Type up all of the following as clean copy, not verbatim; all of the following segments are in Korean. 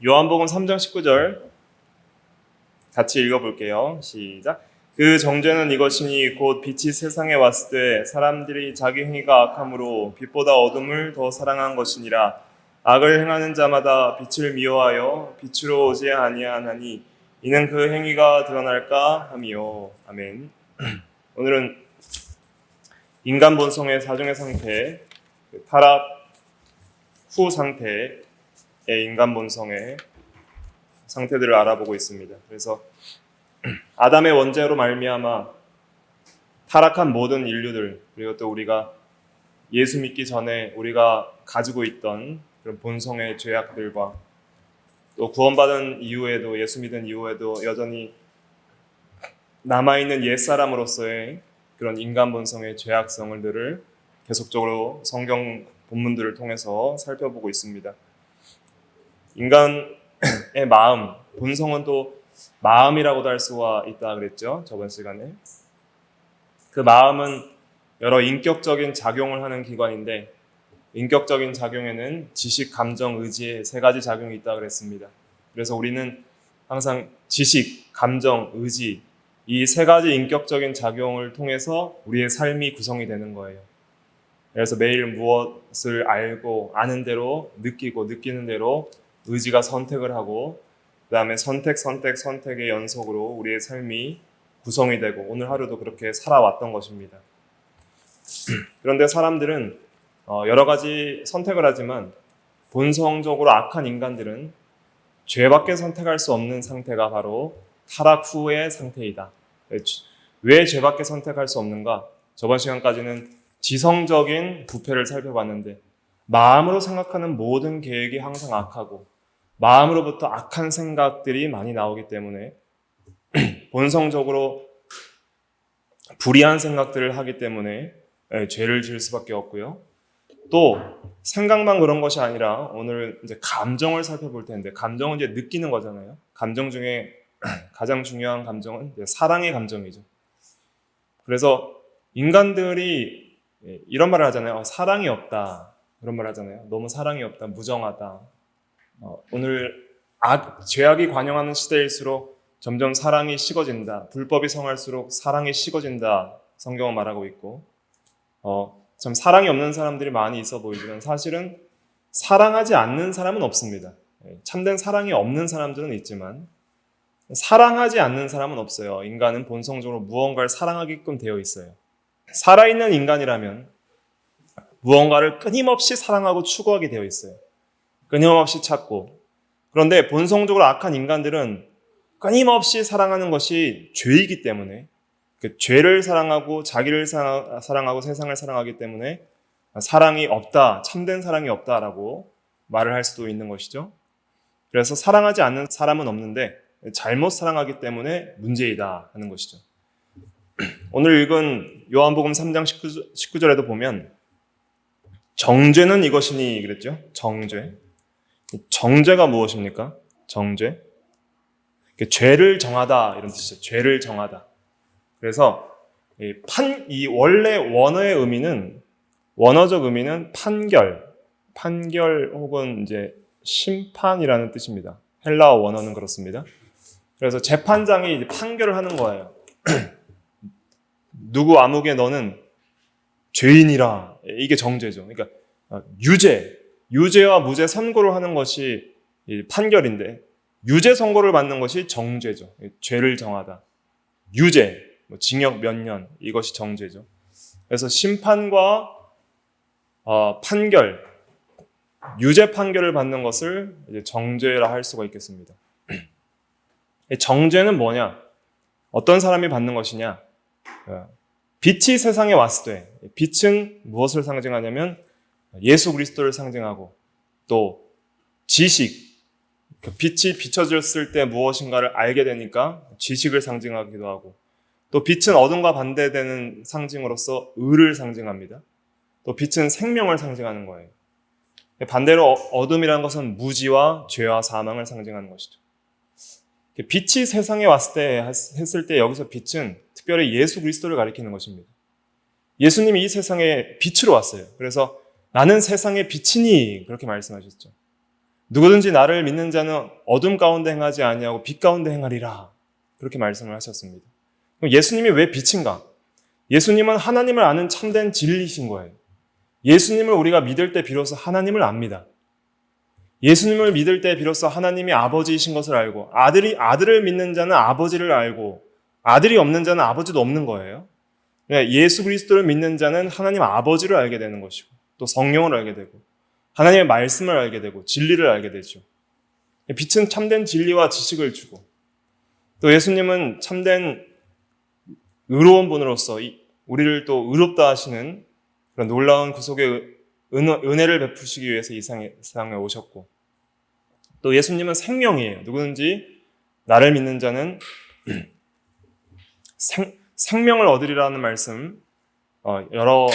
요한복음 3장 19절 같이 읽어볼게요. 시작. 그 정죄는 이것이니 곧 빛이 세상에 왔을 때 사람들이 자기 행위가 악함으로 빛보다 어둠을 더 사랑한 것이니라. 악을 행하는 자마다 빛을 미워하여 빛으로 오지 아니하나니 이는 그 행위가 드러날까 함이요. 아멘. 오늘은 인간 본성의 사중의 상태, 타락 후 상태의 인간 본성의 상태들을 알아보고 있습니다. 그래서 아담의 원죄로 말미암아 타락한 모든 인류들, 그리고 또 우리가 예수 믿기 전에 우리가 가지고 있던 그런 본성의 죄악들과 또 구원받은 이후에도, 예수 믿은 이후에도 여전히 남아있는 옛사람으로서의 그런 인간 본성의 죄악성을 계속적으로 성경 본문들을 통해서 살펴보고 있습니다. 인간의 마음, 본성은 또 마음이라고도 할 수가 있다 그랬죠, 저번 시간에. 그 마음은 여러 인격적인 작용을 하는 기관인데, 인격적인 작용에는 지식, 감정, 의지의 세 가지 작용이 있다 그랬습니다. 그래서 우리는 항상 지식, 감정, 의지, 이 세 가지 인격적인 작용을 통해서 우리의 삶이 구성이 되는 거예요. 그래서 매일 무엇을 알고 아는 대로 느끼고 느끼는 대로 의지가 선택을 하고, 그 다음에 선택의 연속으로 우리의 삶이 구성이 되고 오늘 하루도 그렇게 살아왔던 것입니다. 그런데 사람들은 여러 가지 선택을 하지만 본성적으로 악한 인간들은 죄밖에 선택할 수 없는 상태가 바로 타락 후의 상태이다. 왜 죄밖에 선택할 수 없는가? 저번 시간까지는 지성적인 부패를 살펴봤는데, 마음으로 생각하는 모든 계획이 항상 악하고 마음으로부터 악한 생각들이 많이 나오기 때문에 본성적으로 불의한 생각들을 하기 때문에 죄를 지을 수밖에 없고요. 또 생각만 그런 것이 아니라 오늘 이제 감정을 살펴볼 텐데, 감정은 이제 느끼는 거잖아요. 감정 중에 가장 중요한 감정은 사랑의 감정이죠. 그래서 인간들이 이런 말을 하잖아요. 사랑이 없다. 그런 말을 하잖아요. 너무 사랑이 없다. 무정하다. 오늘 죄악이 관영하는 시대일수록 점점 사랑이 식어진다. 불법이 성할수록 사랑이 식어진다. 성경은 말하고 있고, 참 사랑이 없는 사람들이 많이 있어 보이지만 사실은 사랑하지 않는 사람은 없습니다. 참된 사랑이 없는 사람들은 있지만 사랑하지 않는 사람은 없어요. 인간은 본성적으로 무언가를 사랑하게끔 되어 있어요. 살아있는 인간이라면 무언가를 끊임없이 사랑하고 추구하게 되어 있어요. 끊임없이 찾고. 그런데 본성적으로 악한 인간들은 끊임없이 사랑하는 것이 죄이기 때문에, 그 죄를 사랑하고 자기를 사랑하고 세상을 사랑하기 때문에 사랑이 없다, 참된 사랑이 없다라고 말을 할 수도 있는 것이죠. 그래서 사랑하지 않는 사람은 없는데 잘못 사랑하기 때문에 문제이다 하는 것이죠. 오늘 읽은 요한복음 3장 19절에도 보면 정죄는 이것이니 그랬죠. 정죄가 무엇입니까? 정죄. 죄를 정하다 이런 뜻이죠. 죄를 정하다. 그래서 이 원래 원어적 의미는 판결 혹은 이제 심판이라는 뜻입니다. 헬라어 원어는 그렇습니다. 그래서 재판장이 이제 판결을 하는 거예요. 누구 아무개 너는 죄인이라. 이게 정죄죠. 그러니까 유죄와 무죄 선고를 하는 것이 판결인데, 유죄 선고를 받는 것이 정죄죠. 죄를 정하다. 유죄, 징역 몇 년, 이것이 정죄죠. 그래서 심판과 판결, 유죄 판결을 받는 것을 이제 정죄라 할 수가 있겠습니다. 정죄는 뭐냐? 어떤 사람이 받는 것이냐? 빛이 세상에 왔을 때, 빛은 무엇을 상징하냐면 예수 그리스도를 상징하고, 또 지식, 빛이 비춰졌을 때 무엇인가를 알게 되니까 지식을 상징하기도 하고, 또 빛은 어둠과 반대되는 상징으로서 의를 상징합니다. 또 빛은 생명을 상징하는 거예요. 반대로 어둠이라는 것은 무지와 죄와 사망을 상징하는 것이죠. 빛이 세상에 왔을 때 했을 때 여기서 빛은 특별히 예수 그리스도를 가리키는 것입니다. 예수님이 이 세상에 빛으로 왔어요. 그래서 나는 세상의 빛이니 그렇게 말씀하셨죠. 누구든지 나를 믿는 자는 어둠 가운데 행하지 아니하고 빛 가운데 행하리라. 그렇게 말씀을 하셨습니다. 그럼 예수님이 왜 빛인가? 예수님은 하나님을 아는 참된 진리이신 거예요. 예수님을 우리가 믿을 때 비로소 하나님을 압니다. 예수님을 믿을 때 비로소 하나님이 아버지이신 것을 알고 아들을 믿는 자는 아버지를 알고 아들이 없는 자는 아버지도 없는 거예요. 예수 그리스도를 믿는 자는 하나님 아버지를 알게 되는 것이고 또 성령을 알게 되고 하나님의 말씀을 알게 되고 진리를 알게 되죠. 빛은 참된 진리와 지식을 주고 또 예수님은 참된 의로운 분으로서 우리를 또 의롭다 하시는 그런 놀라운 구속의 은혜를 베푸시기 위해서 이 세상에 오셨고 또 예수님은 생명이에요. 누구든지 나를 믿는 자는 생명을 얻으리라는 말씀 여러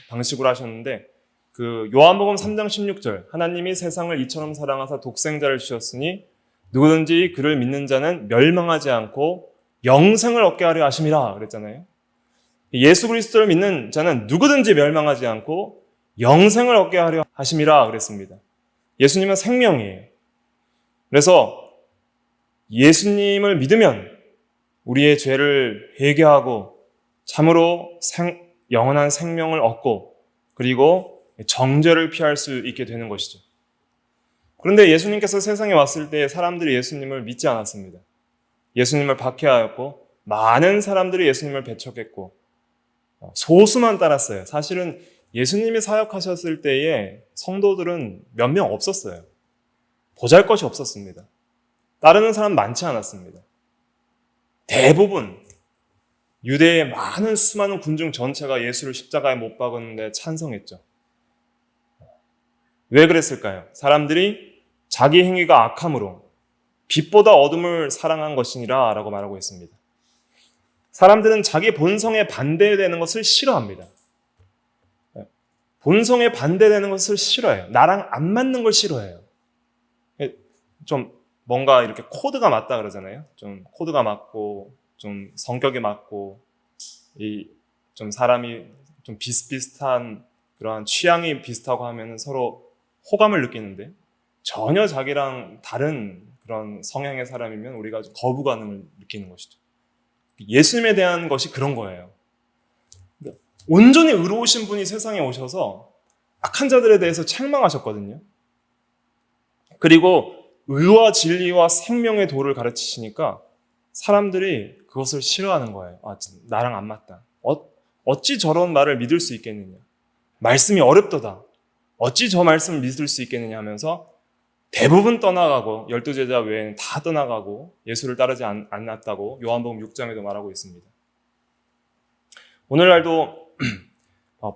방식으로 하셨는데 그 요한복음 3장 16절 하나님이 세상을 이처럼 사랑하사 독생자를 주셨으니 누구든지 그를 믿는 자는 멸망하지 않고 영생을 얻게 하려 하심이라 그랬잖아요. 예수 그리스도를 믿는 자는 누구든지 멸망하지 않고 영생을 얻게 하려 하심이라 그랬습니다. 예수님은 생명이에요. 그래서 예수님을 믿으면 우리의 죄를 회개하고 참으로 영원한 생명을 얻고 그리고 정죄를 피할 수 있게 되는 것이죠. 그런데 예수님께서 세상에 왔을 때 사람들이 예수님을 믿지 않았습니다. 예수님을 박해하였고 많은 사람들이 예수님을 배척했고 소수만 따랐어요. 사실은 예수님이 사역하셨을 때에 성도들은 몇 명 없었어요. 보잘것이 없었습니다. 따르는 사람 많지 않았습니다. 대부분 유대의 많은 수많은 군중 전체가 예수를 십자가에 못 박았는데 찬성했죠. 왜 그랬을까요? 사람들이 자기 행위가 악함으로 빛보다 어둠을 사랑한 것이니라 라고 말하고 있습니다. 사람들은 자기 본성에 반대되는 것을 싫어합니다. 본성에 반대되는 것을 싫어해요. 나랑 안 맞는 걸 싫어해요. 좀 뭔가 이렇게 코드가 맞다 그러잖아요. 좀 코드가 맞고 좀 성격이 맞고 좀 사람이 좀 비슷비슷한 그런 취향이 비슷하고 하면 서로 호감을 느끼는데 전혀 자기랑 다른 그런 성향의 사람이면 우리가 거부감을 느끼는 것이죠. 예수님에 대한 것이 그런 거예요. 온전히 의로우신 분이 세상에 오셔서 악한 자들에 대해서 책망하셨거든요. 그리고 의와 진리와 생명의 도를 가르치시니까 사람들이 그것을 싫어하는 거예요. 나랑 안 맞다. 어찌 저런 말을 믿을 수 있겠느냐. 말씀이 어렵도다. 어찌 저 말씀을 믿을 수 있겠느냐 하면서 대부분 떠나가고 12제자 외에는 다 떠나가고 예수를 따르지 않았다고 요한복음 6장에도 말하고 있습니다. 오늘날도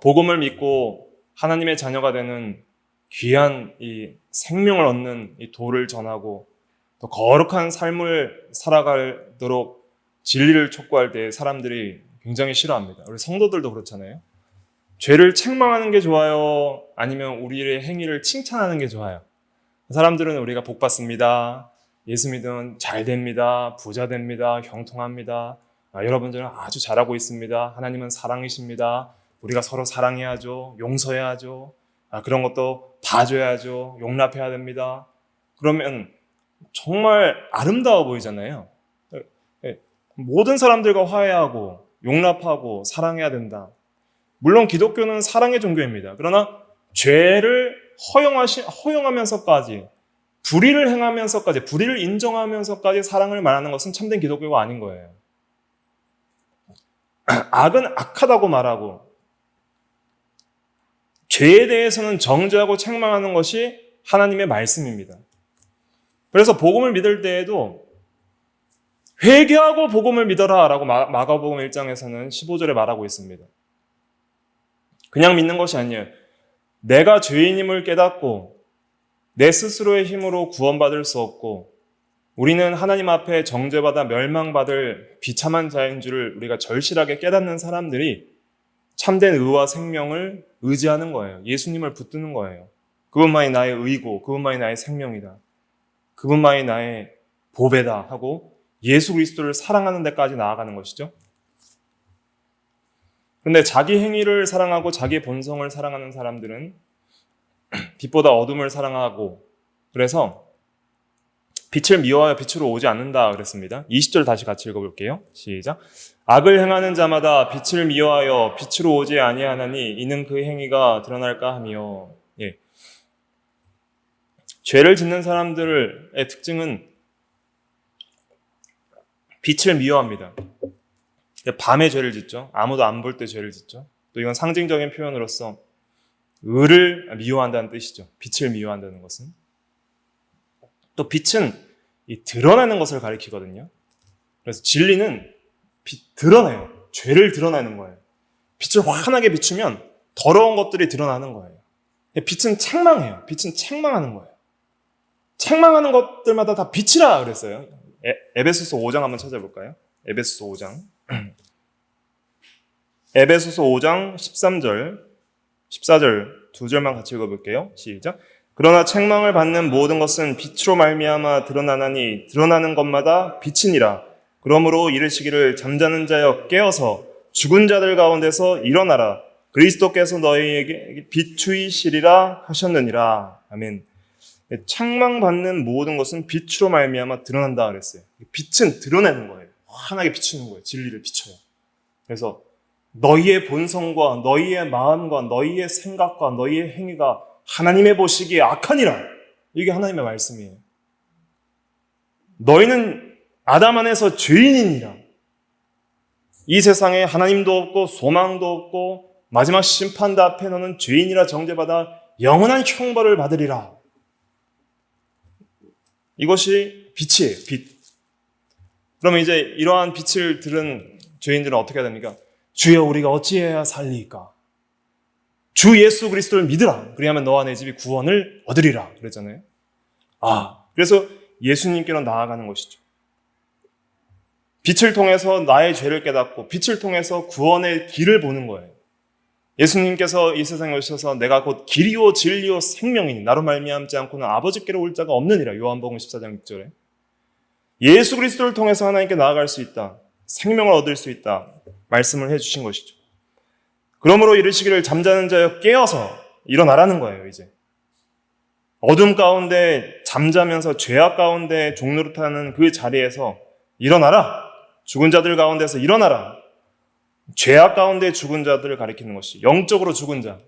복음을 믿고 하나님의 자녀가 되는 귀한 이 생명을 얻는 이 도를 전하고 또 거룩한 삶을 살아가도록 진리를 촉구할 때 사람들이 굉장히 싫어합니다. 우리 성도들도 그렇잖아요. 죄를 책망하는 게 좋아요? 아니면 우리의 행위를 칭찬하는 게 좋아요? 사람들은 우리가 복 받습니다. 예수 믿으면 잘 됩니다. 부자 됩니다. 형통합니다. 여러분들은 아주 잘하고 있습니다. 하나님은 사랑이십니다. 우리가 서로 사랑해야죠. 용서해야죠. 그런 것도 봐줘야죠. 용납해야 됩니다. 그러면 정말 아름다워 보이잖아요. 모든 사람들과 화해하고 용납하고 사랑해야 된다. 물론 기독교는 사랑의 종교입니다. 그러나 죄를 허용하면서까지 불의를 행하면서까지 불의를 인정하면서까지 사랑을 말하는 것은 참된 기독교가 아닌 거예요. 악은 악하다고 말하고 죄에 대해서는 정죄하고 책망하는 것이 하나님의 말씀입니다. 그래서 복음을 믿을 때에도 회개하고 복음을 믿어라 라고 마가복음 1장에서는 15절에 말하고 있습니다. 그냥 믿는 것이 아니에요. 내가 죄인임을 깨닫고 내 스스로의 힘으로 구원받을 수 없고 우리는 하나님 앞에 정죄받아 멸망받을 비참한 자인 줄을 우리가 절실하게 깨닫는 사람들이 참된 의와 생명을 의지하는 거예요. 예수님을 붙드는 거예요. 그분만이 나의 의고 그분만이 나의 생명이다. 그분만이 나의 보배다 하고 예수 그리스도를 사랑하는 데까지 나아가는 것이죠. 그런데 자기 행위를 사랑하고 자기 본성을 사랑하는 사람들은 빛보다 어둠을 사랑하고 그래서 빛을 미워하여 빛으로 오지 않는다 그랬습니다. 20절 다시 같이 읽어볼게요. 시작. 악을 행하는 자마다 빛을 미워하여 빛으로 오지 아니하나니 이는 그 행위가 드러날까 하며. 예. 죄를 짓는 사람들의 특징은 빛을 미워합니다. 밤에 죄를 짓죠. 아무도 안 볼 때 죄를 짓죠. 또 이건 상징적인 표현으로서 의를 미워한다는 뜻이죠. 빛을 미워한다는 것은. 또 빛은 이 드러나는 것을 가리키거든요. 그래서 진리는 드러내요. 죄를 드러내는 거예요. 빛을 환하게 비추면 더러운 것들이 드러나는 거예요. 빛은 책망해요. 빛은 책망하는 거예요. 책망하는 것들마다 다 빛이라 그랬어요. 에베소서 5장 한번 찾아볼까요? 에베소서 5장. 에베소서 5장 13절, 14절 두 절만 같이 읽어볼게요. 시작. 그러나 책망을 받는 모든 것은 빛으로 말미암아 드러나나니 드러나는 것마다 빛이니라. 그러므로 이르시기를 잠자는 자여 깨어서 죽은 자들 가운데서 일어나라. 그리스도께서 너희에게 비추이시리라 하셨느니라. 아멘. 책망받는 모든 것은 빛으로 말미암아 드러난다 그랬어요. 빛은 드러내는 거예요. 환하게 비추는 거예요. 진리를 비춰요. 그래서 너희의 본성과 너희의 마음과 너희의 생각과 너희의 행위가 하나님의 보시기에 악하니라. 이게 하나님의 말씀이에요. 너희는 아담 안에서 죄인이니라. 이 세상에 하나님도 없고 소망도 없고 마지막 심판대 앞에 너는 죄인이라 정죄받아 영원한 형벌을 받으리라. 이것이 빛이에요. 빛. 그러면 이제 이러한 빛을 들은 죄인들은 어떻게 해야 됩니까? 주여 우리가 어찌해야 살리까? 주 예수 그리스도를 믿으라. 그리하면 너와 내 집이 구원을 얻으리라. 그랬잖아요. 그래서 예수님께로 나아가는 것이죠. 빛을 통해서 나의 죄를 깨닫고 빛을 통해서 구원의 길을 보는 거예요. 예수님께서 이 세상에 오셔서 내가 곧 길이요 진리요 생명이니 나로 말미암지 않고는 아버지께로 올 자가 없느니라. 요한복음 14장 6절에. 예수 그리스도를 통해서 하나님께 나아갈 수 있다. 생명을 얻을 수 있다. 말씀을 해주신 것이죠. 그러므로 이르시기를 잠자는 자여 깨어서 일어나라는 거예요. 이제 어둠 가운데 잠자면서 죄악 가운데 종노릇하는 그 자리에서 일어나라. 죽은 자들 가운데서 일어나라. 죄악 가운데 죽은 자들을 가리키는 것이 영적으로 죽은 자.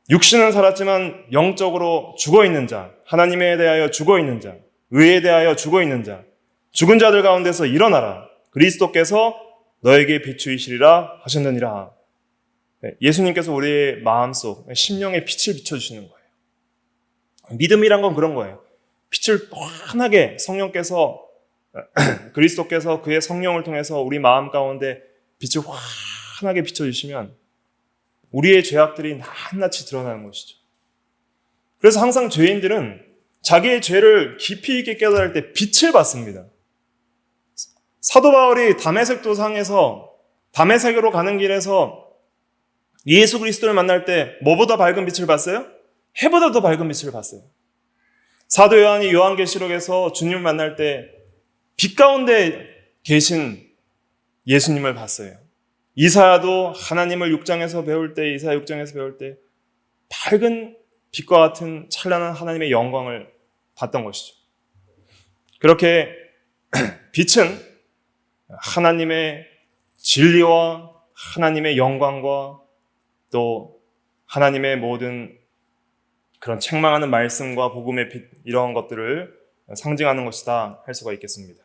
육신은 살았지만 영적으로 죽어있는 자. 하나님에 대하여 죽어있는 자. 의에 대하여 죽어있는 자. 죽은 자들 가운데서 일어나라. 그리스도께서 너에게 비추이시리라 하셨느니라. 예수님께서 우리의 마음속 심령에 빛을 비춰주시는 거예요. 믿음이란 건 그런 거예요. 빛을 환하게 성령께서 그리스도께서 그의 성령을 통해서 우리 마음 가운데 빛을 환하게 비춰주시면 우리의 죄악들이 낱낱이 드러나는 것이죠. 그래서 항상 죄인들은 자기의 죄를 깊이 있게 깨달을 때 빛을 받습니다. 사도 바울이 다메섹 도상에서 다메섹으로 가는 길에서 예수 그리스도를 만날 때 뭐보다 밝은 빛을 봤어요? 해보다 더 밝은 빛을 봤어요. 사도 요한이 요한계시록에서 주님을 만날 때 빛 가운데 계신 예수님을 봤어요. 이사야도 하나님을 6장에서 배울 때, 이사야 6장에서 배울 때 밝은 빛과 같은 찬란한 하나님의 영광을 봤던 것이죠. 그렇게 빛은 하나님의 진리와 하나님의 영광과 또 하나님의 모든 그런 책망하는 말씀과 복음의 빛 이런 것들을 상징하는 것이다 할 수가 있겠습니다.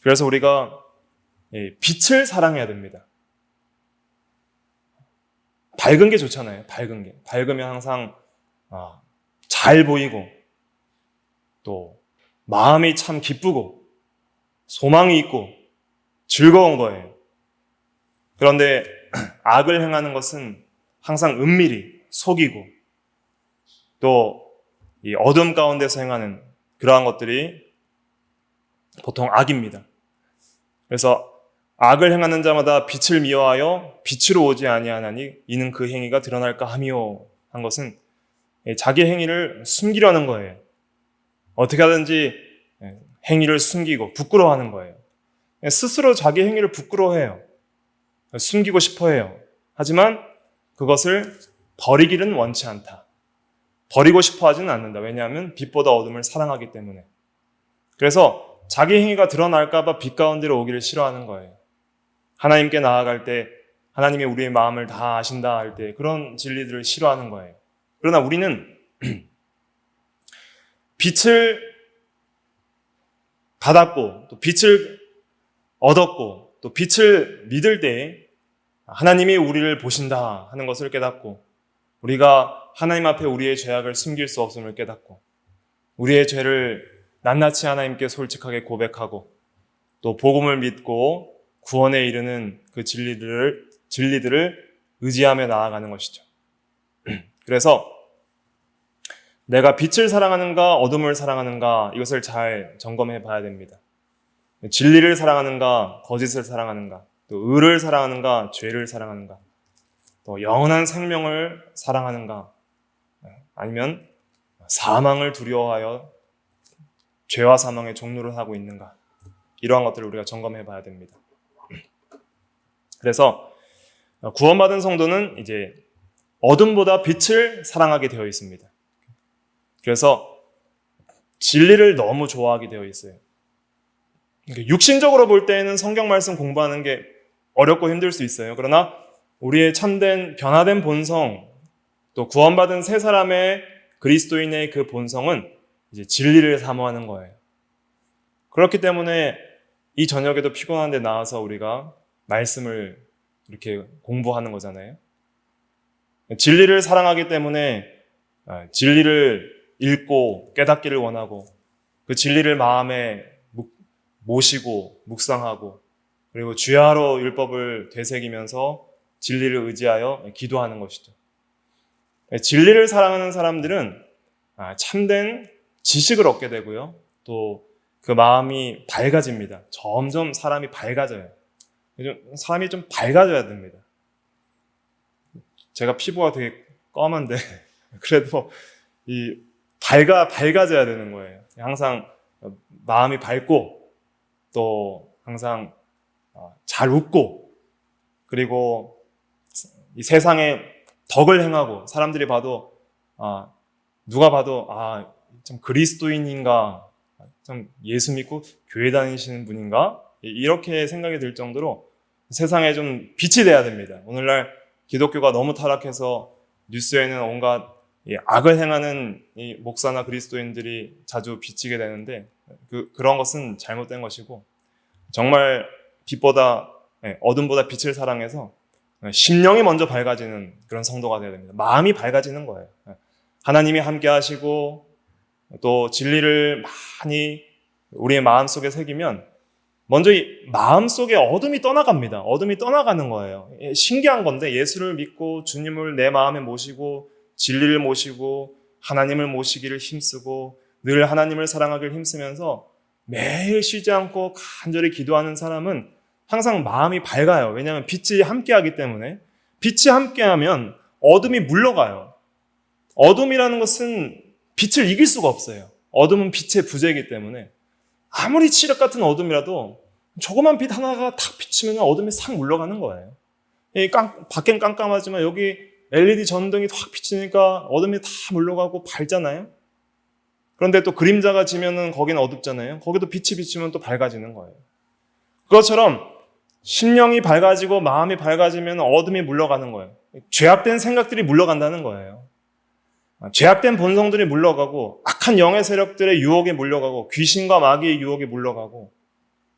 그래서 우리가 빛을 사랑해야 됩니다. 밝은 게 좋잖아요. 밝은 게. 밝으면 항상 잘 보이고 또 마음이 참 기쁘고 소망이 있고 즐거운 거예요. 그런데 악을 행하는 것은 항상 은밀히 속이고 또 이 어둠 가운데서 행하는 그러한 것들이 보통 악입니다. 그래서 악을 행하는 자마다 빛을 미워하여 빛으로 오지 아니하나니 이는 그 행위가 드러날까 하며 한 것은 자기 행위를 숨기려는 거예요. 어떻게 하든지 행위를 숨기고 부끄러워하는 거예요. 스스로 자기 행위를 부끄러워해요. 숨기고 싶어 해요. 하지만 그것을 버리기는 원치 않다. 버리고 싶어 하지는 않는다. 왜냐하면 빛보다 어둠을 사랑하기 때문에. 그래서 자기 행위가 드러날까 봐 빛 가운데로 오기를 싫어하는 거예요. 하나님께 나아갈 때 하나님이 우리의 마음을 다 아신다 할 때 그런 진리들을 싫어하는 거예요. 그러나 우리는 빛을 받았고 또 빛을 얻었고 또 빛을 믿을 때 하나님이 우리를 보신다 하는 것을 깨닫고 우리가 하나님 앞에 우리의 죄악을 숨길 수 없음을 깨닫고 우리의 죄를 낱낱이 하나님께 솔직하게 고백하고 또 복음을 믿고 구원에 이르는 그 진리들을 의지하며 나아가는 것이죠. 그래서 내가 빛을 사랑하는가 어둠을 사랑하는가 이것을 잘 점검해 봐야 됩니다. 진리를 사랑하는가 거짓을 사랑하는가 또 의를 사랑하는가 죄를 사랑하는가 또 영원한 생명을 사랑하는가 아니면 사망을 두려워하여 죄와 사망의 종로를 하고 있는가 이러한 것들을 우리가 점검해 봐야 됩니다. 그래서 구원받은 성도는 이제 어둠보다 빛을 사랑하게 되어 있습니다. 그래서 진리를 너무 좋아하게 되어 있어요. 육신적으로 볼 때에는 성경 말씀 공부하는 게 어렵고 힘들 수 있어요. 그러나 우리의 참된 변화된 본성, 또 구원받은 새 사람의 그리스도인의 그 본성은 이제 진리를 사모하는 거예요. 그렇기 때문에 이 저녁에도 피곤한데 나와서 우리가 말씀을 이렇게 공부하는 거잖아요. 진리를 사랑하기 때문에 진리를 읽고 깨닫기를 원하고 그 진리를 마음에 모시고 묵상하고 그리고 주야로 율법을 되새기면서 진리를 의지하여 기도하는 것이죠. 진리를 사랑하는 사람들은 참된 지식을 얻게 되고요. 또 그 마음이 밝아집니다. 점점 사람이 밝아져요. 사람이 좀 밝아져야 됩니다. 제가 피부가 되게 검은데 그래도 밝아져야 되는 거예요. 항상 마음이 밝고 또 항상 잘 웃고 그리고 이 세상에 덕을 행하고 사람들이 봐도 누가 봐도 참 그리스도인인가 참 예수 믿고 교회 다니시는 분인가 이렇게 생각이 들 정도로 세상에 좀 빛이 돼야 됩니다. 오늘날 기독교가 너무 타락해서 뉴스에는 온갖 악을 행하는 이 목사나 그리스도인들이 자주 비치게 되는데 그런 것은 잘못된 것이고 정말 빛보다 어둠보다 빛을 사랑해서 심령이 먼저 밝아지는 그런 성도가 되어야 됩니다. 마음이 밝아지는 거예요. 하나님이 함께 하시고 또 진리를 많이 우리의 마음속에 새기면 먼저 이 마음속에 어둠이 떠나갑니다. 어둠이 떠나가는 거예요. 신기한 건데 예수를 믿고 주님을 내 마음에 모시고 진리를 모시고 하나님을 모시기를 힘쓰고 늘 하나님을 사랑하기를 힘쓰면서 매일 쉬지 않고 간절히 기도하는 사람은 항상 마음이 밝아요. 왜냐하면 빛이 함께하기 때문에 빛이 함께하면 어둠이 물러가요. 어둠이라는 것은 빛을 이길 수가 없어요. 어둠은 빛의 부재이기 때문에 아무리 칠흑 같은 어둠이라도 조그만 빛 하나가 탁 비치면 어둠이 싹 물러가는 거예요. 밖엔 깜깜하지만 여기 LED 전등이 확 비치니까 어둠이 다 물러가고 밝잖아요. 그런데 또 그림자가 지면은 거기는 어둡잖아요. 거기도 빛이 비치면 또 밝아지는 거예요. 그것처럼 심령이 밝아지고 마음이 밝아지면 어둠이 물러가는 거예요. 죄악된 생각들이 물러간다는 거예요. 죄악된 본성들이 물러가고 악한 영의 세력들의 유혹에 물러가고 귀신과 마귀의 유혹에 물러가고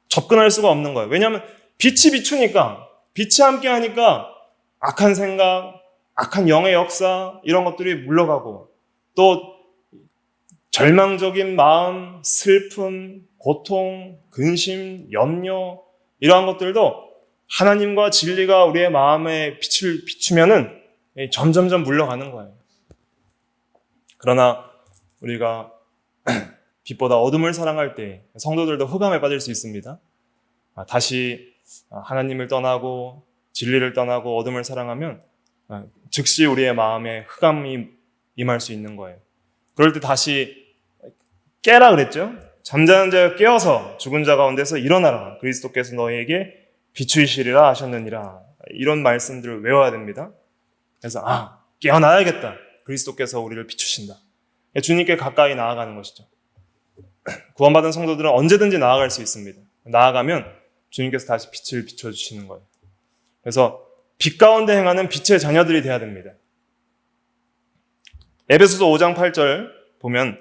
접근할 수가 없는 거예요. 왜냐하면 빛이 비추니까 빛이 함께하니까 악한 생각, 악한 영의 역사 이런 것들이 물러가고 또 절망적인 마음, 슬픔, 고통, 근심, 염려 이러한 것들도 하나님과 진리가 우리의 마음에 빛을 비추면은 점점점 물러가는 거예요. 그러나 우리가 빛보다 어둠을 사랑할 때 성도들도 흑암에 빠질 수 있습니다. 다시 하나님을 떠나고 진리를 떠나고 어둠을 사랑하면 즉시 우리의 마음에 흑암이 임할 수 있는 거예요. 그럴 때 다시 깨라 그랬죠? 잠자는 자가 깨어서 죽은 자 가운데서 일어나라. 그리스도께서 너희에게 비추이시리라 하셨느니라. 이런 말씀들을 외워야 됩니다. 그래서 깨어나야겠다. 그리스도께서 우리를 비추신다. 주님께 가까이 나아가는 것이죠. 구원받은 성도들은 언제든지 나아갈 수 있습니다. 나아가면 주님께서 다시 빛을 비춰주시는 거예요. 그래서 빛 가운데 행하는 빛의 자녀들이 되어야 됩니다. 에베소서 5장 8절 보면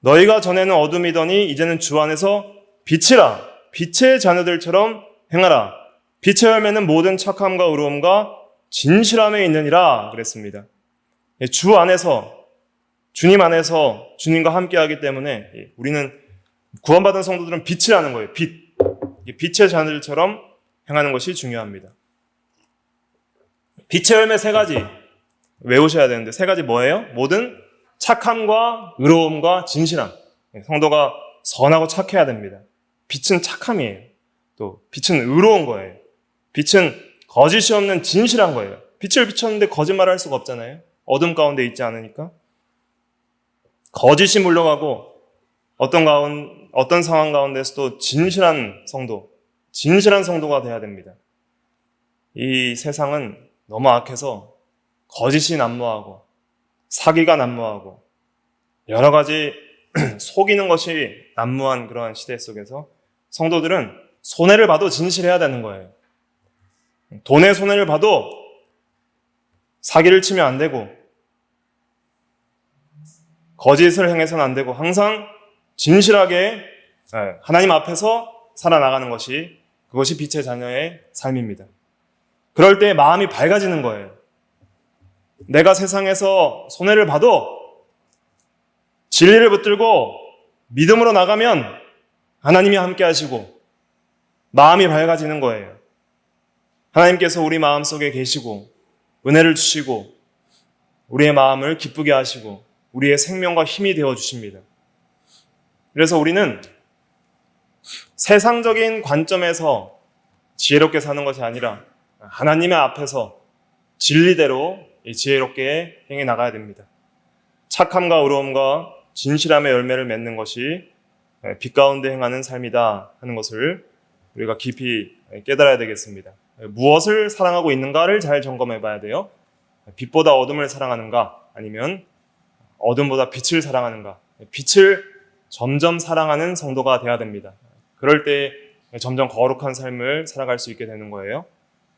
너희가 전에는 어둠이더니 이제는 주 안에서 빛이라 빛의 자녀들처럼 행하라. 빛의 열매는 모든 착함과 의로움과 진실함에 있느니라 그랬습니다. 주 안에서 주님 안에서 주님과 함께하기 때문에 우리는 구원받은 성도들은 빛이라는 거예요. 빛의 자녀들처럼 행하는 것이 중요합니다. 빛의 열매 3가지 외우셔야 되는데 3가지 뭐예요? 모든 착함과 의로움과 진실함. 성도가 선하고 착해야 됩니다. 빛은 착함이에요. 또 빛은 의로운 거예요. 빛은 거짓이 없는 진실한 거예요. 빛을 비췄는데 거짓말을 할 수가 없잖아요. 어둠 가운데 있지 않으니까. 거짓이 물러가고 어떤 상황 가운데서도 진실한 성도가 돼야 됩니다. 이 세상은 너무 악해서 거짓이 난무하고 사기가 난무하고 여러 가지 속이는 것이 난무한 그러한 시대 속에서 성도들은 손해를 봐도 진실해야 되는 거예요. 돈의 손해를 봐도 사기를 치면 안 되고 거짓을 행해서는 안 되고 항상 진실하게 하나님 앞에서 살아나가는 그것이 빛의 자녀의 삶입니다. 그럴 때 마음이 밝아지는 거예요. 내가 세상에서 손해를 봐도 진리를 붙들고 믿음으로 나가면 하나님이 함께 하시고 마음이 밝아지는 거예요. 하나님께서 우리 마음속에 계시고 은혜를 주시고 우리의 마음을 기쁘게 하시고 우리의 생명과 힘이 되어주십니다. 그래서 우리는 세상적인 관점에서 지혜롭게 사는 것이 아니라 하나님의 앞에서 진리대로 지혜롭게 행해 나가야 됩니다. 착함과 의로움과 진실함의 열매를 맺는 것이 빛 가운데 행하는 삶이다 하는 것을 우리가 깊이 깨달아야 되겠습니다. 무엇을 사랑하고 있는가를 잘 점검해 봐야 돼요. 빛보다 어둠을 사랑하는가 아니면 어둠보다 빛을 사랑하는가. 빛을 점점 사랑하는 성도가 되어야 됩니다. 그럴 때 점점 거룩한 삶을 살아갈 수 있게 되는 거예요.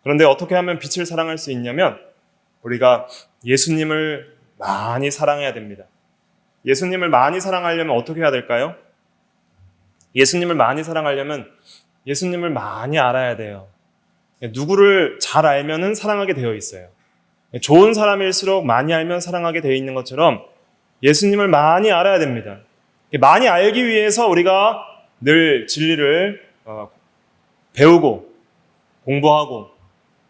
그런데 어떻게 하면 빛을 사랑할 수 있냐면 우리가 예수님을 많이 사랑해야 됩니다. 예수님을 많이 사랑하려면 어떻게 해야 될까요? 예수님을 많이 사랑하려면 예수님을 많이 알아야 돼요. 누구를 잘 알면은 사랑하게 되어 있어요. 좋은 사람일수록 많이 알면 사랑하게 되어 있는 것처럼 예수님을 많이 알아야 됩니다. 많이 알기 위해서 우리가 늘 진리를 배우고 공부하고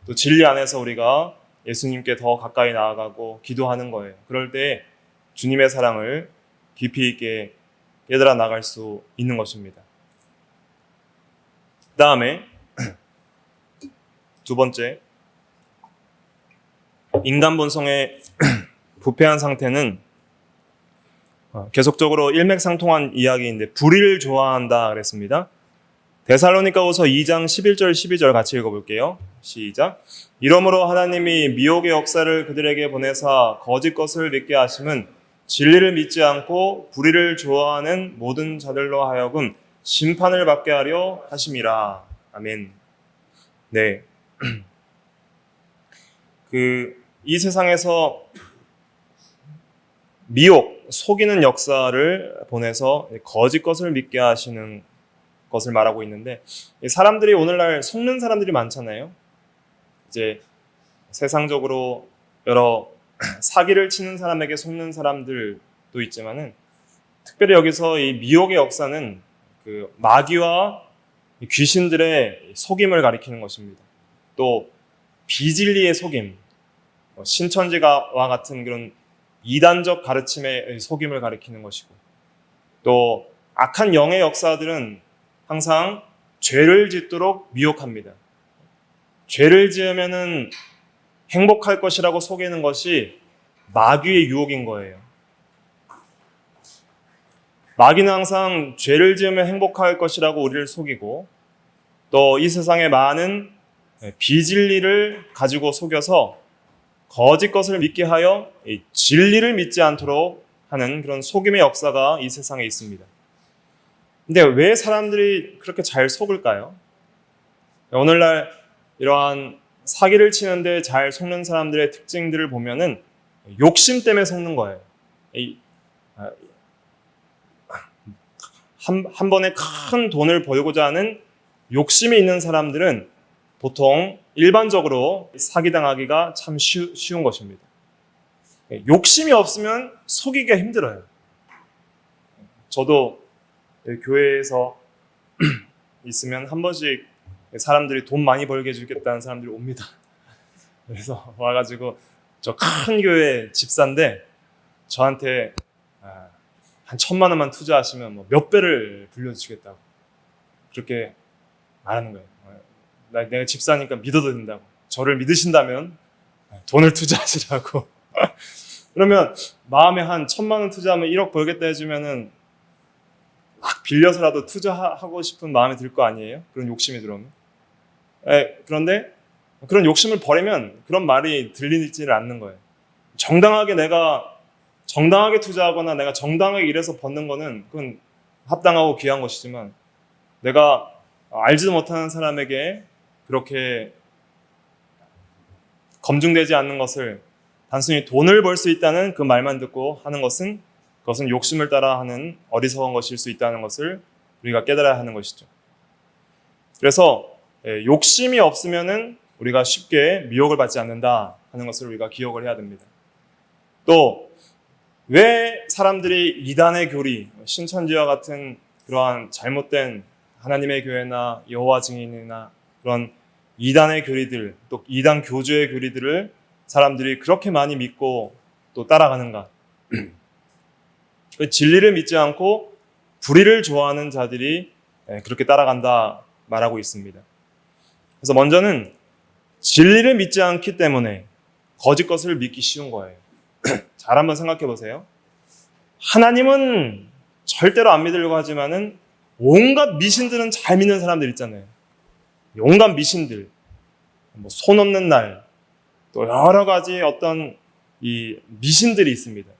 또 진리 안에서 우리가 예수님께 더 가까이 나아가고 기도하는 거예요. 그럴 때 주님의 사랑을 깊이 있게 깨달아 나갈 수 있는 것입니다. 그 다음에 2번째, 인간 본성의 부패한 상태는 계속적으로 일맥상통한 이야기인데 불의를 좋아한다 그랬습니다. 데살로니가후서 2장 11절 12절 같이 읽어볼게요. 시작. 이러므로 하나님이 미혹의 역사를 그들에게 보내사 거짓 것을 믿게 하심은 진리를 믿지 않고 불의를 좋아하는 모든 자들로 하여금 심판을 받게 하려 하심이라. 아멘. 네. 이 세상에서 미혹, 속이는 역사를 보내서 거짓 것을 믿게 하시는 것을 말하고 있는데, 사람들이 오늘날 속는 사람들이 많잖아요. 이제 세상적으로 여러 사기를 치는 사람에게 속는 사람들도 있지만은, 특별히 여기서 이 미혹의 역사는 그 마귀와 귀신들의 속임을 가리키는 것입니다. 또 비진리의 속임, 신천지와 같은 그런 이단적 가르침의 속임을 가리키는 것이고, 또 악한 영의 역사들은 항상 죄를 짓도록 미혹합니다. 죄를 지으면은 행복할 것이라고 속이는 것이 마귀의 유혹인 거예요. 마귀는 항상 죄를 지으면 행복할 것이라고 우리를 속이고, 또 이 세상에 많은 비진리를 가지고 속여서 거짓 것을 믿게 하여 이 진리를 믿지 않도록 하는 그런 속임의 역사가 이 세상에 있습니다. 근데 왜 사람들이 그렇게 잘 속을까요? 오늘날 이러한 사기를 치는데 잘 속는 사람들의 특징들을 보면은 욕심 때문에 속는 거예요. 한 번에 큰 돈을 벌고자 하는 욕심이 있는 사람들은 보통 일반적으로 사기당하기가 참 쉬운 것입니다. 욕심이 없으면 속이기가 힘들어요. 저도 교회에서 있으면 한 번씩 사람들이 돈 많이 벌게 해주겠다는 사람들이 옵니다. 그래서 와가지고 저 큰 교회 집사인데 저한테 한 1,000만 원만 투자하시면 뭐 몇 배를 불려주시겠다고 그렇게 말하는 거예요. 내가 집사니까 믿어도 된다고. 저를 믿으신다면 돈을 투자하시라고. 그러면 마음에 한 1,000만 원 투자하면 1억 벌겠다 해주면은 막 빌려서라도 투자하고 싶은 마음이 들 거 아니에요? 그런 욕심이 들어오면. 그런데 그런 욕심을 버리면 그런 말이 들리지를 않는 거예요. 내가 정당하게 투자하거나 내가 정당하게 일해서 버는 거는 그건 합당하고 귀한 것이지만 내가 알지도 못하는 사람에게 그렇게 검증되지 않는 것을 단순히 돈을 벌 수 있다는 그 말만 듣고 하는 것은 그것은 욕심을 따라 하는 어리석은 것일 수 있다는 것을 우리가 깨달아야 하는 것이죠. 그래서 욕심이 없으면은 우리가 쉽게 미혹을 받지 않는다 하는 것을 우리가 기억을 해야 됩니다. 또 왜 사람들이 이단의 교리, 신천지와 같은 그러한 잘못된 하나님의 교회나 여호와 증인이나 그런 이단의 교리들, 또 이단 교주의 교리들을 사람들이 그렇게 많이 믿고 또 따라가는가? 진리를 믿지 않고 불의를 좋아하는 자들이 그렇게 따라간다 말하고 있습니다. 그래서 먼저는 진리를 믿지 않기 때문에 거짓 것을 믿기 쉬운 거예요. 잘 한번 생각해 보세요. 하나님은 절대로 안 믿으려고 하지만은 온갖 미신들은 잘 믿는 사람들 있잖아요. 온갖 미신들, 뭐 손 없는 날, 또 여러 가지 어떤 이 미신들이 있습니다.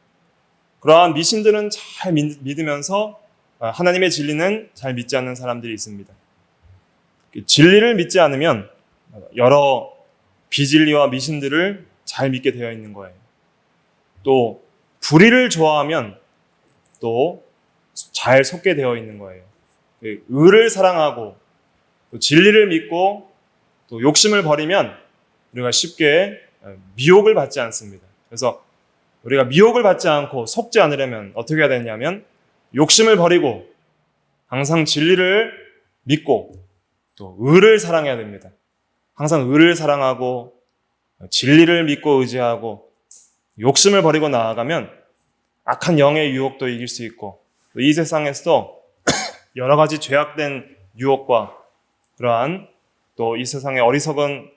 그러한 미신들은 잘 믿으면서 하나님의 진리는 잘 믿지 않는 사람들이 있습니다. 진리를 믿지 않으면 여러 비진리와 미신들을 잘 믿게 되어 있는 거예요. 또 불의를 좋아하면 또 잘 속게 되어 있는 거예요. 의를 사랑하고 또 진리를 믿고 또 욕심을 버리면 우리가 쉽게 미혹을 받지 않습니다. 그래서 우리가 미혹을 받지 않고 속지 않으려면 어떻게 해야 되냐면 욕심을 버리고 항상 진리를 믿고 또 의를 사랑해야 됩니다. 항상 의를 사랑하고 진리를 믿고 의지하고 욕심을 버리고 나아가면 악한 영의 유혹도 이길 수 있고 또 이 세상에서도 여러 가지 죄악된 유혹과 그러한 또 이 세상의 어리석은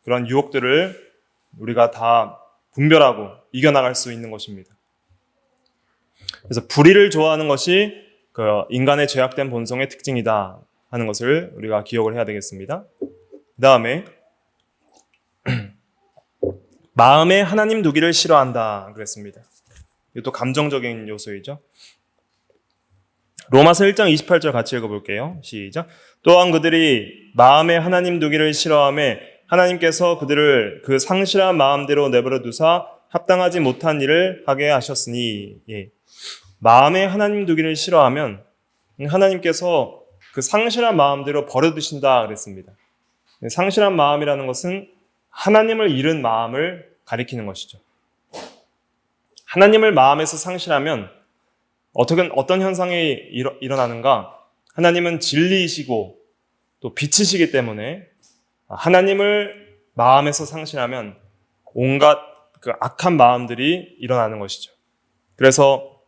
그런 유혹들을 우리가 다 분별하고 이겨나갈 수 있는 것입니다. 그래서 불의를 좋아하는 것이 그 인간의 죄악된 본성의 특징이다 하는 것을 우리가 기억을 해야 되겠습니다. 그 다음에 마음에 하나님 두기를 싫어한다 그랬습니다. 이것도 감정적인 요소이죠. 로마서 1장 28절 같이 읽어볼게요. 시작. 또한 그들이 마음에 하나님 두기를 싫어하며 하나님께서 그들을 그 상실한 마음대로 내버려 두사 합당하지 못한 일을 하게 하셨으니. 예. 마음에 하나님 두기를 싫어하면 하나님께서 그 상실한 마음대로 버려두신다 그랬습니다. 상실한 마음이라는 것은 하나님을 잃은 마음을 가리키는 것이죠. 하나님을 마음에서 상실하면 어떤 현상이 일어나는가? 하나님은 진리이시고 또 빛이시기 때문에 하나님을 마음에서 상실하면 온갖 그 악한 마음들이 일어나는 것이죠. 그래서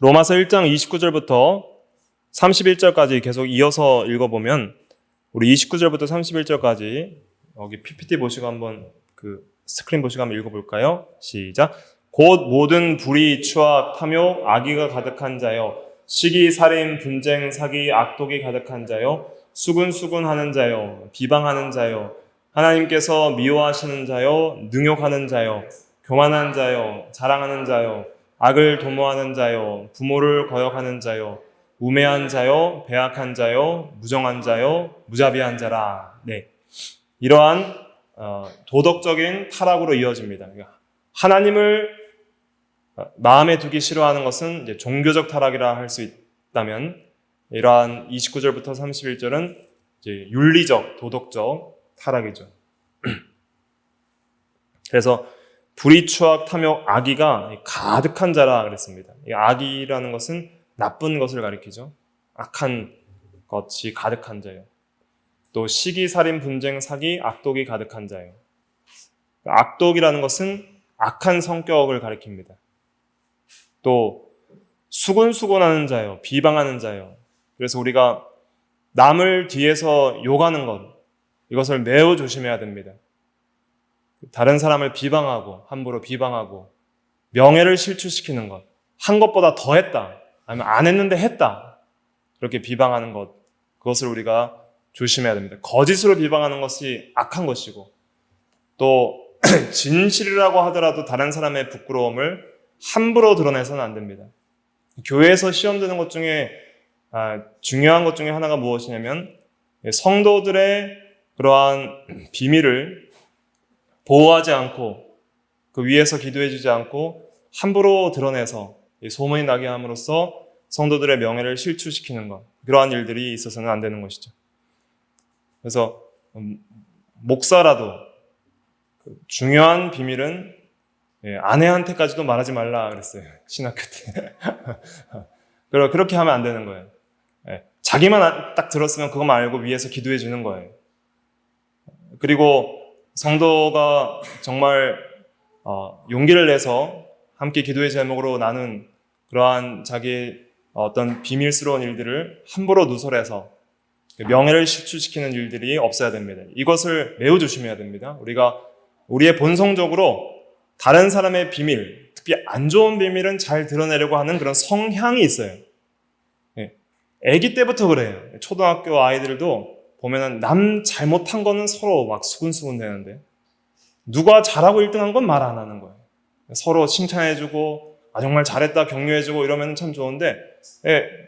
로마서 1장 29절부터 31절까지 계속 이어서 읽어보면 우리 29절부터 31절까지 여기 PPT 보시고 한번 그 스크린 보시고 한번 읽어볼까요? 시작. 곧 모든 불의, 추악, 탐욕, 악의가 가득한 자여, 시기, 살인, 분쟁, 사기, 악독이 가득한 자여, 수군수군하는 자여, 비방하는 자여, 하나님께서 미워하시는 자요, 능욕하는 자요, 교만한 자요, 자랑하는 자요, 악을 도모하는 자요, 부모를 거역하는 자요, 우매한 자요, 배악한 자요, 무정한 자요, 무자비한 자라. 네, 이러한 도덕적인 타락으로 이어집니다. 하나님을 마음에 두기 싫어하는 것은 이제 종교적 타락이라 할 수 있다면, 이러한 29절부터 31절은 이제 윤리적, 도덕적 타락이죠. 그래서 불의, 추악, 탐욕, 악의가 가득한 자라 그랬습니다. 이 악의라는 것은 나쁜 것을 가리키죠. 악한 것이 가득한 자예요. 또 시기, 살인, 분쟁, 사기, 악독이 가득한 자예요. 악독이라는 것은 악한 성격을 가리킵니다. 또 수군수군하는 자요, 비방하는 자요. 그래서 우리가 남을 뒤에서 욕하는 것, 이것을 매우 조심해야 됩니다. 다른 사람을 비방하고, 함부로 비방하고, 명예를 실추시키는 것, 한 것보다 더 했다, 아니면 안 했는데 했다, 그렇게 비방하는 것, 그것을 우리가 조심해야 됩니다. 거짓으로 비방하는 것이 악한 것이고, 또 진실이라고 하더라도 다른 사람의 부끄러움을 함부로 드러내서는 안 됩니다. 교회에서 시험 드는 것 중에 중요한 것 중에 하나가 무엇이냐면, 성도들의 그러한 비밀을 보호하지 않고 그 위에서 기도해 주지 않고 함부로 드러내서 소문이 나게 함으로써 성도들의 명예를 실추시키는 것, 그러한 일들이 있어서는 안 되는 것이죠. 그래서 목사라도 중요한 비밀은 아내한테까지도 말하지 말라 그랬어요. 신학교 때. 그렇게 하면 안 되는 거예요. 자기만 딱 들었으면 그것만 알고 위에서 기도해 주는 거예요. 그리고 성도가 정말 용기를 내서 함께 기도의 제목으로 나눈 그러한 자기의 어떤 비밀스러운 일들을 함부로 누설해서 명예를 실추시키는 일들이 없어야 됩니다. 이것을 매우 조심해야 됩니다. 우리가 우리의 본성적으로 다른 사람의 비밀, 특히 안 좋은 비밀은 잘 드러내려고 하는 그런 성향이 있어요. 아기 때부터 그래요. 초등학교 아이들도 보면은 남 잘못한 거는 서로 막 수근수근 되는데, 누가 잘하고 1등한 건 말 안 하는 거예요. 서로 칭찬해주고 정말 잘했다 격려해주고 이러면 참 좋은데,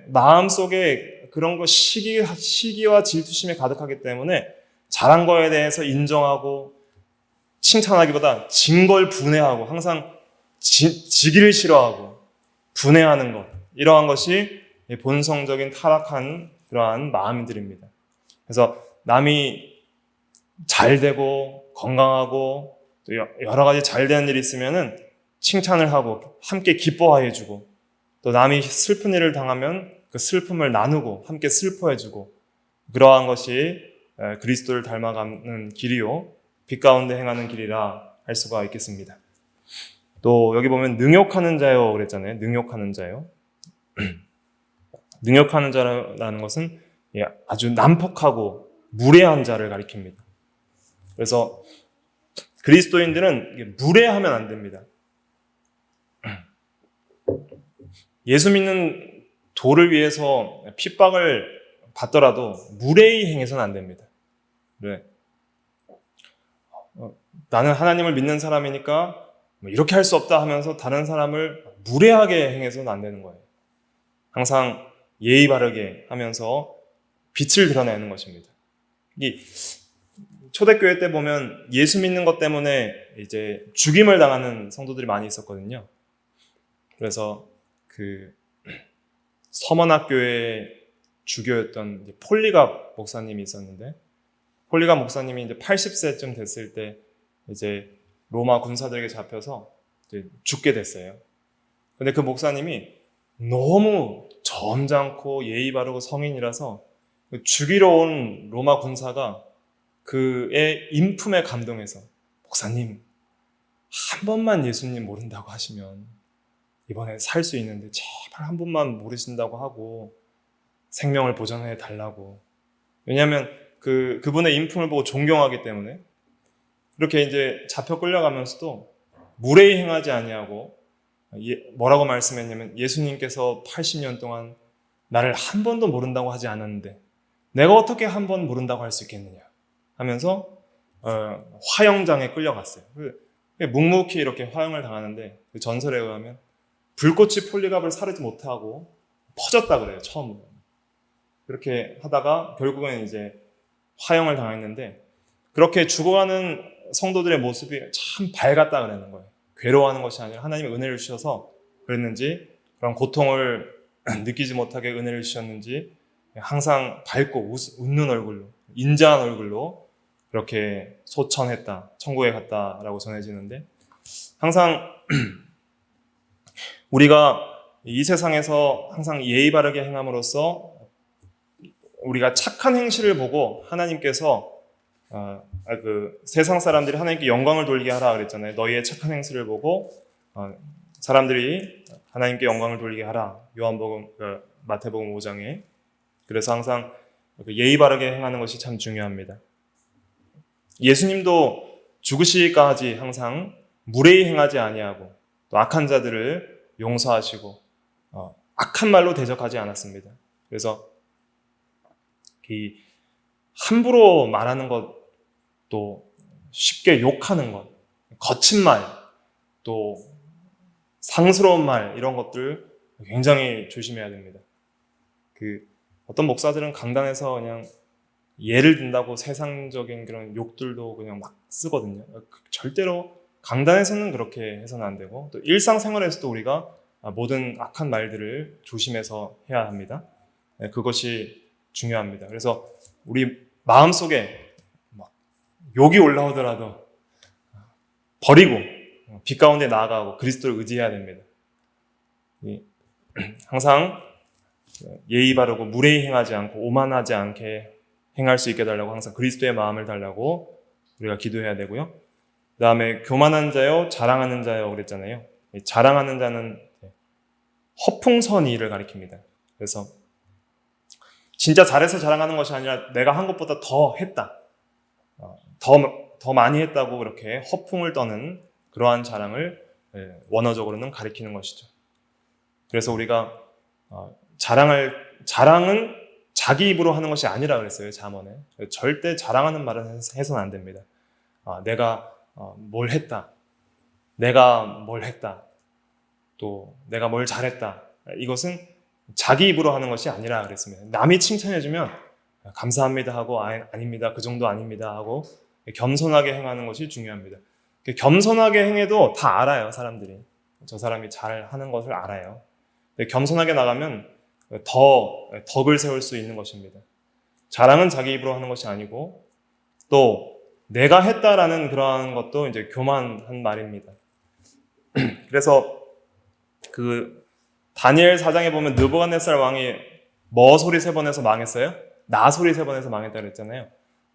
마음속에 그런 거 시기와 질투심이 가득하기 때문에 잘한 거에 대해서 인정하고 칭찬하기보다 진 걸 분해하고, 항상 지기를 싫어하고 분해하는 것, 이러한 것이 본성적인 타락한 그러한 마음들입니다. 그래서 남이 잘 되고 건강하고 또 여러 가지 잘 되는 일이 있으면은 칭찬을 하고 함께 기뻐해주고, 또 남이 슬픈 일을 당하면 그 슬픔을 나누고 함께 슬퍼해주고, 그러한 것이 그리스도를 닮아가는 길이요, 빛 가운데 행하는 길이라 할 수가 있겠습니다. 또 여기 보면 능욕하는 자요 그랬잖아요. 능욕하는 자요. 능욕하는 자라는 것은 아주 난폭하고 무례한 자를 가리킵니다. 그래서 그리스도인들은 무례하면 안 됩니다. 예수 믿는 도를 위해서 핍박을 받더라도 무례히 행해서는 안 됩니다. 네. 나는 하나님을 믿는 사람이니까 이렇게 할 수 없다 하면서 다른 사람을 무례하게 행해서는 안 되는 거예요. 항상 예의 바르게 하면서 빛을 드러내는 것입니다. 이 초대교회 때 보면 예수 믿는 것 때문에 이제 죽임을 당하는 성도들이 많이 있었거든요. 그래서 그 서머나교회 주교였던 폴리갑 목사님이 있었는데, 폴리갑 목사님이 이제 80세쯤 됐을 때 이제 로마 군사들에게 잡혀서 이제 죽게 됐어요. 근데 그 목사님이 너무 점잖고 예의 바르고 성인이라서 죽이러 온 로마 군사가 그의 인품에 감동해서, 목사님 한 번만 예수님 모른다고 하시면 이번에 살 수 있는데 제발 한 번만 모르신다고 하고 생명을 보전해 달라고. 왜냐하면 그분의 인품을 보고 존경하기 때문에. 그렇게 이제 잡혀 끌려가면서도 무례히 행하지 아니하고 뭐라고 말씀했냐면, 예수님께서 80년 동안 나를 한 번도 모른다고 하지 않았는데 내가 어떻게 한 번 모른다고 할 수 있겠느냐 하면서 화형장에 끌려갔어요. 묵묵히 이렇게 화형을 당하는데 그 전설에 의하면 불꽃이 폴리갑을 사르지 못하고 퍼졌다 그래요. 처음으로. 그렇게 하다가 결국엔 이제 화형을 당했는데 그렇게 죽어가는 성도들의 모습이 참 밝았다 그러는 거예요. 괴로워하는 것이 아니라 하나님의 은혜를 주셔서 그랬는지 그런 고통을 느끼지 못하게 은혜를 주셨는지 항상 밝고 웃는 얼굴로 인자한 얼굴로 그렇게 소천했다, 천국에 갔다라고 전해지는데 항상 우리가 이 세상에서 항상 예의 바르게 행함으로써 우리가 착한 행실을 보고 하나님께서 세상 사람들이 하나님께 영광을 돌리게 하라 그랬잖아요. 너희의 착한 행실을 보고 사람들이 하나님께 영광을 돌리게 하라. 요한복음 마태복음 5장에. 그래서 항상 예의 바르게 행하는 것이 참 중요합니다. 예수님도 죽으시기까지 항상 무례히 행하지 아니하고 또 악한 자들을 용서하시고 악한 말로 대적하지 않았습니다. 그래서 이 함부로 말하는 것, 또 쉽게 욕하는 것, 거친 말, 또 상스러운 말 이런 것들 굉장히 조심해야 됩니다. 어떤 목사들은 강단에서 그냥 예를 든다고 세상적인 그런 욕들도 그냥 막 쓰거든요. 절대로 강단에서는 그렇게 해서는 안 되고 또 일상생활에서도 우리가 모든 악한 말들을 조심해서 해야 합니다. 그것이 중요합니다. 그래서 우리 마음속에 막 욕이 올라오더라도 버리고 빛 가운데 나아가고 그리스도를 의지해야 됩니다. 항상 예의 바르고 무례히 행하지 않고 오만하지 않게 행할 수 있게 달라고 항상 그리스도의 마음을 달라고 우리가 기도해야 되고요. 그 다음에 교만한 자요, 자랑하는 자요 그랬잖아요. 자랑하는 자는 허풍선의를 가리킵니다. 그래서 진짜 잘해서 자랑하는 것이 아니라 내가 한 것보다 더 했다. 더 많이 했다고 그렇게 허풍을 떠는 그러한 자랑을 원어적으로는 가리키는 것이죠. 그래서 우리가 자랑은 자기 입으로 하는 것이 아니라 그랬어요. 잠언에. 절대 자랑하는 말은 해서는 안 됩니다. 내가 뭘 했다. 내가 뭘 했다. 또 내가 뭘 잘했다. 이것은 자기 입으로 하는 것이 아니라 그랬습니다. 남이 칭찬해주면 감사합니다 하고 아닙니다. 그 정도 아닙니다 하고 겸손하게 행하는 것이 중요합니다. 겸손하게 행해도 다 알아요. 사람들이. 저 사람이 잘하는 것을 알아요. 겸손하게 나가면 더 덕을 세울 수 있는 것입니다. 자랑은 자기 입으로 하는 것이 아니고 또 내가 했다라는 그러한 것도 이제 교만한 말입니다. 그래서 다니엘 4장에 보면 느부갓네살 왕이 뭐 소리 3번 해서 망했어요? 나 소리 3번 해서 망했다 그랬잖아요.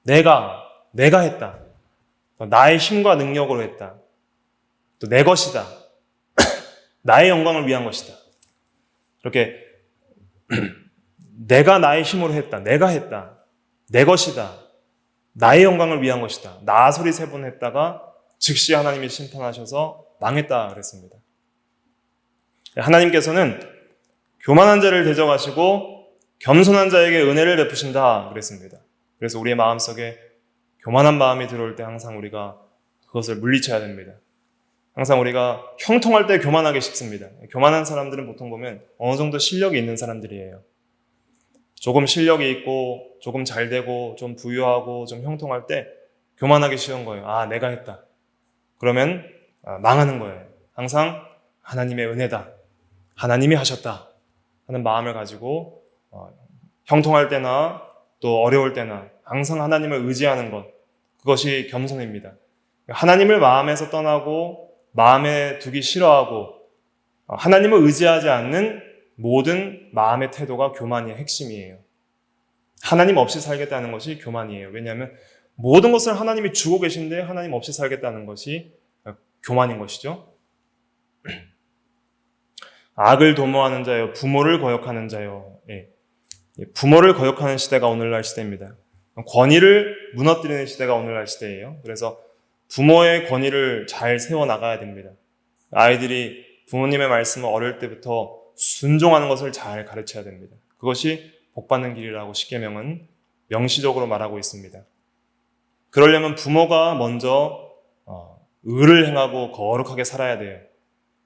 내가 했다. 나의 힘과 능력으로 했다. 또 내 것이다. 나의 영광을 위한 것이다. 이렇게 내가 나의 힘으로 했다. 내가 했다. 내 것이다. 나의 영광을 위한 것이다. 나 소리 3번 했다가 즉시 하나님이 심판하셔서 망했다 그랬습니다. 하나님께서는 교만한 자를 대적하시고 겸손한 자에게 은혜를 베푸신다 그랬습니다. 그래서 우리의 마음속에 교만한 마음이 들어올 때 항상 우리가 그것을 물리쳐야 됩니다. 항상 우리가 형통할 때 교만하게 싶습니다. 교만한 사람들은 보통 보면 어느 정도 실력이 있는 사람들이에요. 조금 실력이 있고 조금 잘 되고 좀 부유하고 좀 형통할 때 교만하기 쉬운 거예요. 내가 했다. 그러면 망하는 거예요. 항상 하나님의 은혜다. 하나님이 하셨다 하는 마음을 가지고 형통할 때나 또 어려울 때나 항상 하나님을 의지하는 것, 그것이 겸손입니다. 하나님을 마음에서 떠나고 마음에 두기 싫어하고 하나님을 의지하지 않는 모든 마음의 태도가 교만의 핵심이에요. 하나님 없이 살겠다는 것이 교만이에요. 왜냐하면 모든 것을 하나님이 주고 계신데 하나님 없이 살겠다는 것이 교만인 것이죠. 악을 도모하는 자요, 부모를 거역하는 자요. 부모를 거역하는 시대가 오늘날 시대입니다. 권위를 무너뜨리는 시대가 오늘날 시대예요. 그래서 부모의 권위를 잘 세워나가야 됩니다. 아이들이 부모님의 말씀을 어릴 때부터 순종하는 것을 잘 가르쳐야 됩니다. 그것이 복받는 길이라고 십계명은 명시적으로 말하고 있습니다. 그러려면 부모가 먼저 의를 행하고 거룩하게 살아야 돼요.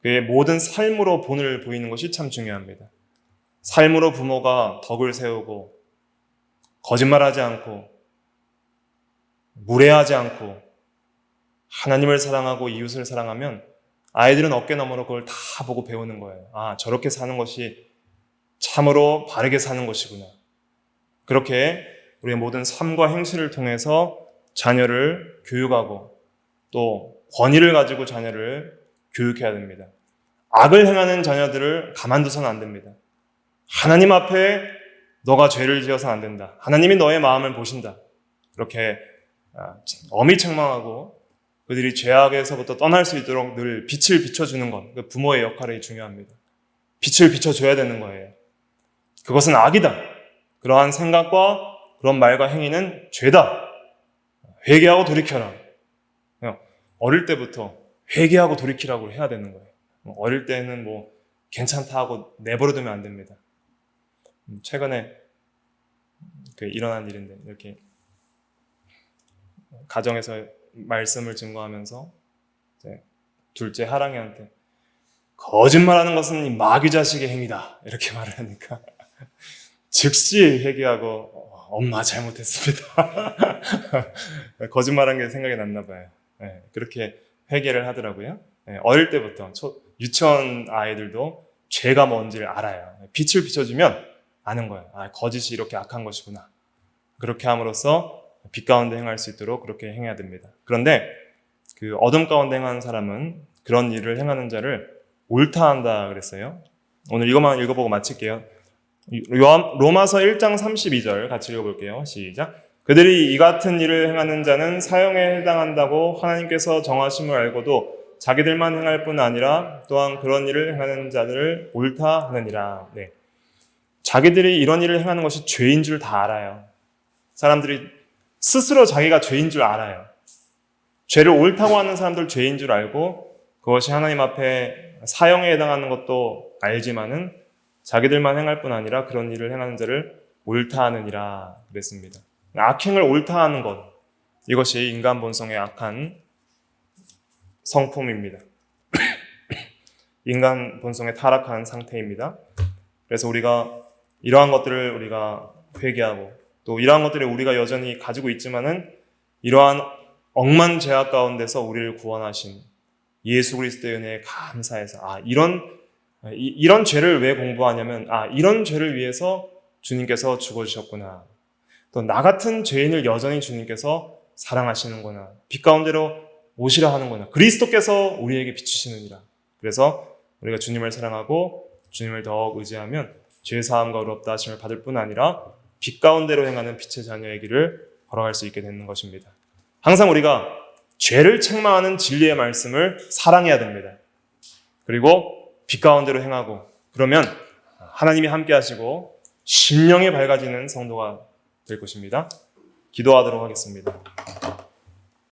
그의 모든 삶으로 본을 보이는 것이 참 중요합니다. 삶으로 부모가 덕을 세우고 거짓말하지 않고 무례하지 않고 하나님을 사랑하고 이웃을 사랑하면 아이들은 어깨너머로 그걸 다 보고 배우는 거예요. 아, 저렇게 사는 것이 참으로 바르게 사는 것이구나. 그렇게 우리의 모든 삶과 행실을 통해서 자녀를 교육하고 또 권위를 가지고 자녀를 교육해야 됩니다. 악을 행하는 자녀들을 가만두서는 안 됩니다. 하나님 앞에 너가 죄를 지어서는 안 된다. 하나님이 너의 마음을 보신다. 그렇게 엄히 책망하고 그들이 죄악에서부터 떠날 수 있도록 늘 빛을 비춰주는 것, 그 부모의 역할이 중요합니다. 빛을 비춰줘야 되는 거예요. 그것은 악이다. 그러한 생각과 그런 말과 행위는 죄다. 회개하고 돌이켜라. 어릴 때부터 회개하고 돌이키라고 해야 되는 거예요. 어릴 때는 뭐 괜찮다 하고 내버려두면 안 됩니다. 최근에 일어난 일인데 이렇게 가정에서 말씀을 증거하면서 둘째 하랑이한테 거짓말하는 것은 이 마귀 자식의 행위다 이렇게 말을 하니까 즉시 회개하고 엄마 잘못했습니다. 거짓말한 게 생각이 났나 봐요. 그렇게 회개를 하더라고요. 어릴 때부터 유치원 아이들도 죄가 뭔지를 알아요. 빛을 비춰주면 아는 거예요. 아, 거짓이 이렇게 악한 것이구나. 그렇게 함으로써 빛 가운데 행할 수 있도록 그렇게 행해야 됩니다. 그런데 그 어둠 가운데 행하는 사람은 그런 일을 행하는 자를 옳다 한다 그랬어요. 오늘 이것만 읽어보고 마칠게요. 로마서 1장 32절 같이 읽어볼게요. 시작. 그들이 이 같은 일을 행하는 자는 사형에 해당한다고 하나님께서 정하심을 알고도 자기들만 행할 뿐 아니라 또한 그런 일을 행하는 자들을 옳다 하느니라. 네. 자기들이 이런 일을 행하는 것이 죄인 줄 다 알아요. 사람들이 스스로 자기가 죄인 줄 알아요. 죄를 옳다고 하는 사람들 죄인 줄 알고 그것이 하나님 앞에 사형에 해당하는 것도 알지만은 자기들만 행할 뿐 아니라 그런 일을 행하는 자를 옳다 하느니라 그랬습니다. 악행을 옳다 하는 것, 이것이 인간 본성의 악한 성품입니다. 인간 본성의 타락한 상태입니다. 그래서 우리가 이러한 것들을 우리가 회개하고 또 이러한 것들을 우리가 여전히 가지고 있지만은 이러한 억만 죄악 가운데서 우리를 구원하신 예수 그리스도의 은혜에 감사해서 이런 죄를 왜 공부하냐면 이런 죄를 위해서 주님께서 죽어주셨구나. 또 나 같은 죄인을 여전히 주님께서 사랑하시는구나. 빛 가운데로 오시려 하는구나. 그리스도께서 우리에게 비추시느니라. 그래서 우리가 주님을 사랑하고 주님을 더욱 의지하면 죄사함과 의롭다 하심을 받을 뿐 아니라 빛 가운데로 행하는 빛의 자녀의 길을 걸어갈 수 있게 되는 것입니다. 항상 우리가 죄를 책망하는 진리의 말씀을 사랑해야 됩니다. 그리고 빛 가운데로 행하고 그러면 하나님이 함께 하시고 심령이 밝아지는 성도가 될 것입니다. 기도하도록 하겠습니다.